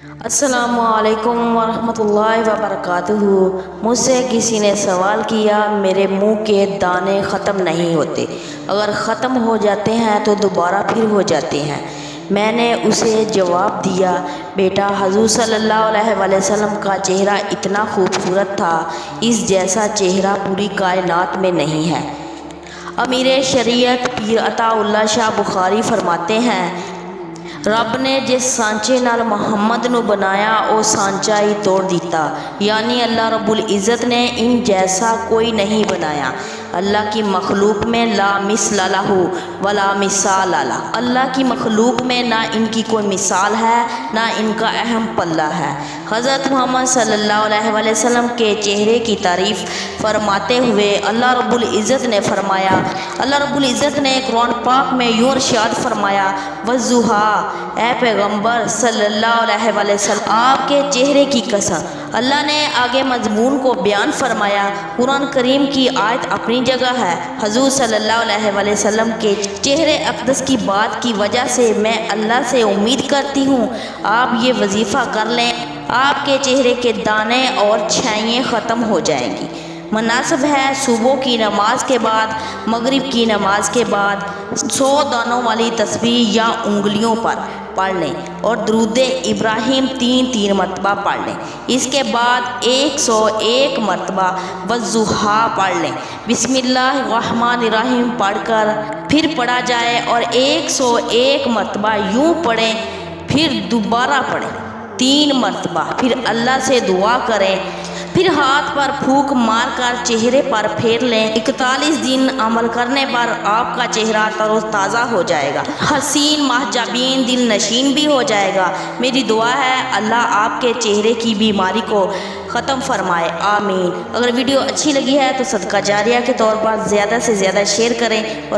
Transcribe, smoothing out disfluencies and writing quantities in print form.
السلام علیکم ورحمۃ اللہ وبرکاتہ۔ مجھ سے کسی نے سوال کیا، میرے منہ کے دانے ختم نہیں ہوتے، اگر ختم ہو جاتے ہیں تو دوبارہ پھر ہو جاتے ہیں۔ میں نے اسے جواب دیا، بیٹا حضور صلی اللہ علیہ وسلم کا چہرہ اتنا خوبصورت تھا، اس جیسا چہرہ پوری کائنات میں نہیں ہے۔ امیر شریعت پیر عطا اللہ شاہ بخاری فرماتے ہیں، رب نے جس سانچے نال محمد نو بنایا او سانچا ہی توڑ دیتا، یعنی اللہ رب العزت نے ان جیسا کوئی نہیں بنایا۔ اللہ کی مخلوق میں لا مثل لہ ولا مثال لہ، اللہ کی مخلوق میں نہ ان کی کوئی مثال ہے نہ ان کا اہم پلہ ہے۔ حضرت محمد صلی اللہ علیہ وسلم کے چہرے کی تعریف فرماتے ہوئے اللہ رب العزت نے فرمایا، اللہ رب العزت نے قرآن پاک میں یوں ارشاد فرمایا، والضحیٰ، اے پیغمبر صلی اللہ علیہ وسلم آپ کے چہرے کی قسم۔ اللہ نے آگے مضمون کو بیان فرمایا۔ قرآن کریم کی آیت اپنی جگہ ہے، حضور صلی اللہ علیہ وسلم کے چہرے اقدس کی بات کی وجہ سے میں اللہ سے امید کرتی ہوں آپ یہ وظیفہ کر لیں، آپ کے چہرے کے دانے اور چھائیاں ختم ہو جائیں گی۔ مناسب ہے صبح کی نماز کے بعد، مغرب کی نماز کے بعد 100 دانوں والی تسبیح یا انگلیوں پر پڑھ لیں اور درود ابراہیم 3 مرتبہ پڑھ لیں۔ اس کے بعد 101 مرتبہ والضحیٰ پڑھ لیں، بسم اللہ الرحمن الرحیم پڑھ کر پھر پڑھا جائے اور 101 مرتبہ یوں پڑھیں، پھر دوبارہ پڑھیں 3 مرتبہ، پھر اللہ سے دعا کریں، پھر ہاتھ پر پھونک مار کر چہرے پر پھیر لیں۔ 41 دن عمل کرنے پر آپ کا چہرہ تر و تازہ ہو جائے گا، حسین، محجبین، دل نشین بھی ہو جائے گا۔ میری دعا ہے اللہ آپ کے چہرے کی بیماری کو ختم فرمائے، آمین۔ اگر ویڈیو اچھی لگی ہے تو صدقہ جاریہ کے طور پر زیادہ سے زیادہ شیئر کریں اور